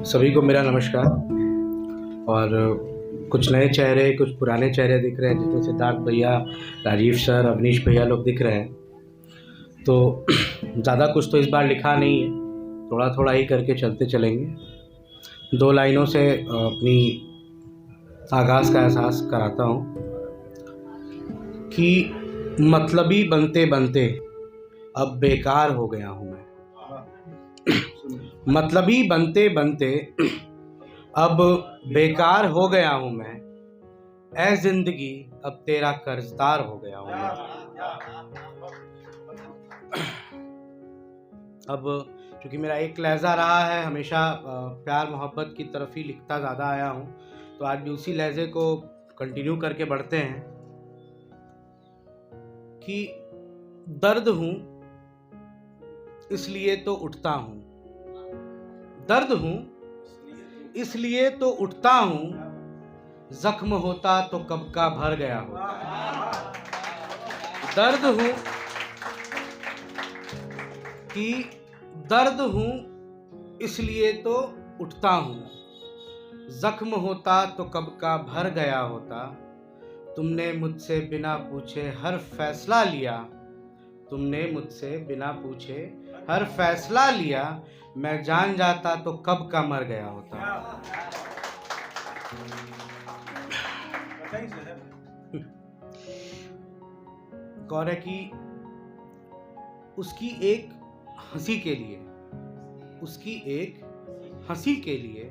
सभी को मेरा नमस्कार। और कुछ नए चेहरे, कुछ पुराने चेहरे दिख रहे हैं, जिसमें सिद्धार्थ भैया, राजीव सर, अवनीश भैया लोग दिख रहे हैं। तो ज़्यादा कुछ तो इस बार लिखा नहीं है, थोड़ा थोड़ा ही करके चलते चलेंगे। 2 लाइनों से अपनी आगाज़ का एहसास कराता हूँ कि मतलबी बनते बनते अब बेकार हो गया हूँ मैं। मतलबी बनते बनते अब बेकार हो गया हूँ मैं, ऐ जिंदगी अब तेरा कर्जदार हो गया हूँ मैं। अब क्योंकि मेरा एक लहजा रहा है, हमेशा प्यार मोहब्बत की तरफ ही लिखता ज़्यादा आया हूँ, तो आज भी उसी लहजे को कंटिन्यू करके बढ़ते हैं कि दर्द हूँ इसलिए तो उठता हूँ, दर्द हूँ इसलिए तो उठता हूँ, जख्म होता तो कब का भर गया होता। दर्द हूँ कि दर्द हूँ इसलिए तो उठता हूँ, जख्म होता तो कब का भर गया होता। तुमने मुझसे बिना पूछे हर फैसला लिया, तुमने मुझसे बिना पूछे हर फैसला लिया, मैं जान जाता तो कब का मर गया होता। गौर है कि उसकी एक हंसी के लिए, उसकी एक हंसी के लिए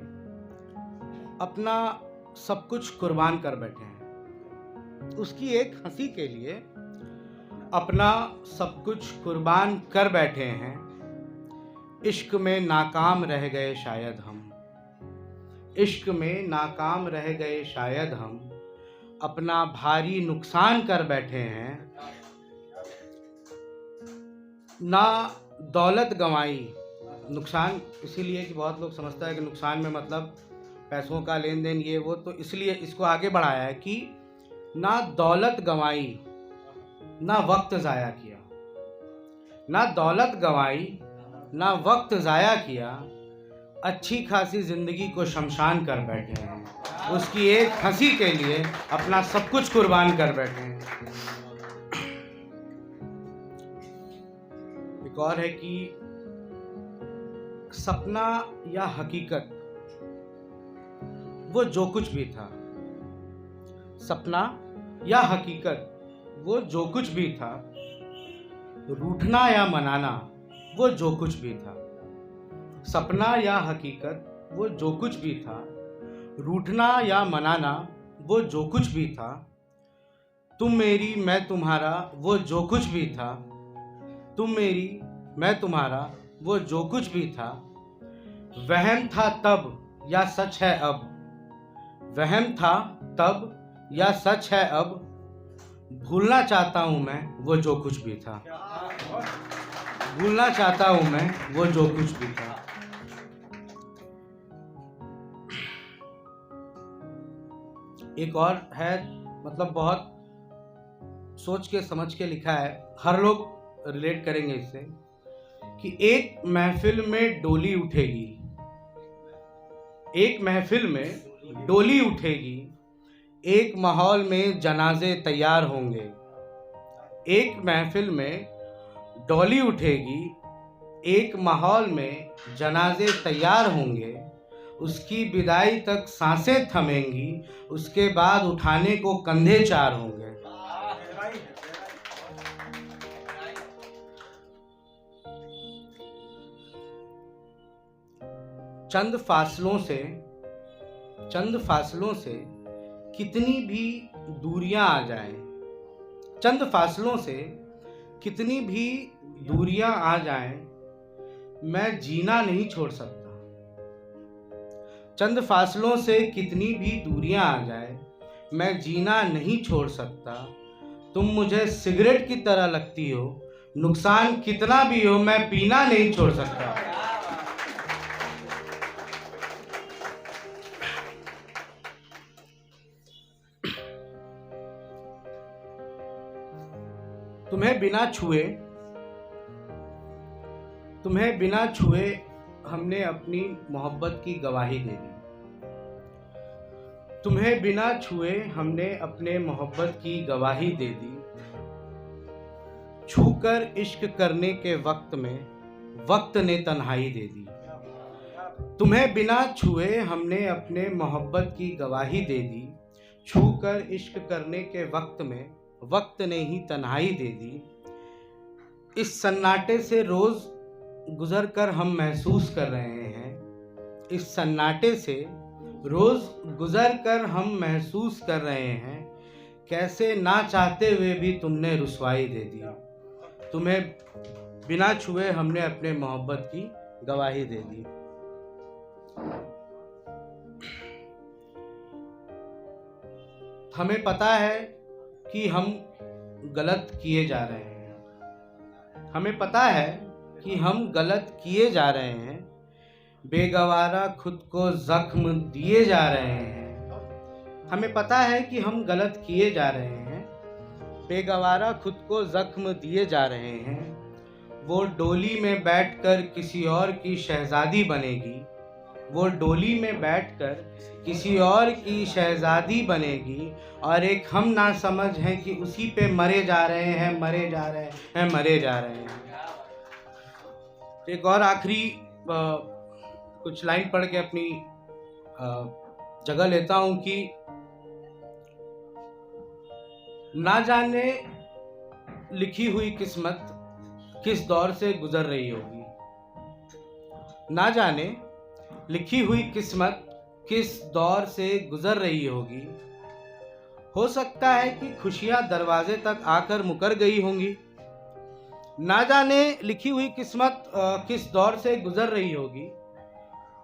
अपना सब कुछ कुर्बान कर बैठे हैं। उसकी एक हंसी के लिए अपना सब कुछ कुर्बान कर बैठे हैं। इश्क में नाकाम रह गए शायद हम, इश्क में नाकाम रह गए शायद हम, अपना भारी नुकसान कर बैठे हैं। ना दौलत गंवाई, नुकसान इसीलिए कि बहुत लोग समझता है कि नुकसान में मतलब पैसों का लेन देन ये वो, तो इसलिए इसको आगे बढ़ाया है कि ना दौलत गंवाई, ना वक्त ज़ाया किया, ना दौलत गंवाई, ना वक्त ज़ाया किया, अच्छी खासी ज़िंदगी को शमशान कर बैठे हैं। उसकी एक हंसी के लिए अपना सब कुछ कुर्बान कर बैठे हैं। एक और है कि सपना या हकीकत वो जो कुछ भी था, सपना या हकीकत वो जो कुछ भी था, रूठना या मनाना वो जो कुछ भी था। सपना या हकीकत वो जो कुछ भी था, रूठना या मनाना वो जो कुछ भी था। तुम मेरी मैं तुम्हारा वो जो कुछ भी था, तुम मेरी मैं तुम्हारा वो जो कुछ भी था। वहम था तब या सच है अब, वहम था तब या सच है अब, भूलना चाहता हूं मैं वो जो कुछ भी था, भूलना चाहता हूं मैं वो जो कुछ भी था। एक और है, मतलब बहुत सोच के समझ के लिखा है, हर लोग रिलेट करेंगे इससे, कि एक महफिल में डोली उठेगी, एक महफिल में डोली उठेगी, एक माहौल में जनाजे तैयार होंगे। एक महफिल में डोली उठेगी, एक माहौल में जनाजे तैयार होंगे, उसकी विदाई तक सांसें थमेंगी, उसके बाद उठाने को कंधे 4 होंगे। चंद फासलों से कितनी भी दूरियां आ जाएं, चंद फासलों से कितनी भी दूरियां आ जाएं, मैं जीना नहीं छोड़ सकता। चंद फासलों से कितनी भी दूरियां आ जाए, मैं जीना नहीं छोड़ सकता। तुम मुझे सिगरेट की तरह लगती हो, नुकसान कितना भी हो मैं पीना नहीं छोड़ सकता। तुम्हें बिना छुए हमने अपनी मोहब्बत की गवाही दे दी। तुम्हें बिना छुए हमने अपने मोहब्बत की गवाही दे दी। छूकर इश्क करने के वक्त में वक्त ने तन्हाई दे दी। तुम्हें बिना छुए हमने अपने मोहब्बत की गवाही दे दी। छूकर इश्क करने के वक्त में वक्त ने ही तन्हाई दे दी। इस सन्नाटे से रोज गुजर कर हम महसूस कर रहे हैं। इस सन्नाटे से रोज गुजर कर हम महसूस कर रहे हैं, कैसे ना चाहते हुए भी तुमने रुसवाई दे दी। तुम्हें बिना छुए हमने अपने मोहब्बत की गवाही दे दी। हमें पता है कि हम गलत किए जा रहे हैं। हमें पता है कि हम गलत किए जा रहे हैं। बेगवारा खुद को जख्म दिए जा रहे हैं। हमें पता है कि हम गलत किए जा रहे हैं। बेगवारा खुद को जख्म दिए जा रहे हैं। वो डोली में बैठकर किसी और की शहजादी बनेगी। वो डोली में बैठकर किसी और की शहजादी बनेगी, और एक हम ना समझ हैं कि उसी पे मरे जा रहे हैं, मरे जा रहे हैं, मरे जा रहे हैं। एक और आखिरी कुछ लाइन पढ़ के अपनी जगह लेता हूं कि ना जाने लिखी हुई किस्मत किस दौर से गुजर रही होगी। ना जाने लिखी हुई किस्मत किस दौर से गुजर रही होगी। हो सकता है कि खुशियां दरवाजे तक आकर मुकर गई होंगी। ना जाने लिखी हुई किस्मत किस दौर से गुजर रही होगी।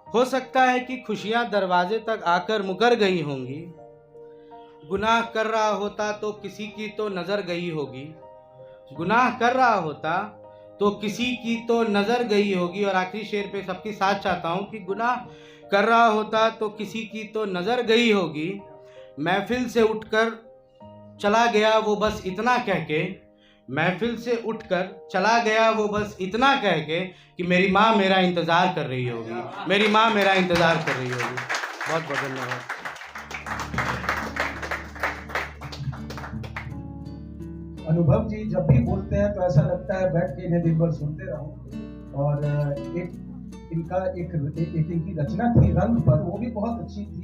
हो सकता है कि खुशियां दरवाजे तक आकर मुकर गई होंगी। गुनाह कर रहा होता तो किसी की तो नज़र गई होगी। गुनाह कर रहा होता तो किसी की तो नज़र गई होगी। और आखिरी शेर पे सबकी साथ चाहता हूँ कि गुनाह कर रहा होता तो किसी की तो नज़र गई होगी। महफिल से उठकर चला गया वो बस इतना कह के। महफिल से उठकर चला गया वो बस इतना कह के कि मेरी माँ मेरा इंतज़ार कर रही होगी। मेरी माँ मेरा इंतज़ार कर रही होगी। बहुत बहुत धन्यवाद। अनुभव जी जब भी बोलते हैं तो ऐसा लगता है बैठ के इन्हें दिन भर सुनते रहो। और एक इनकी रचना थी रंग पर, वो भी बहुत अच्छी थी।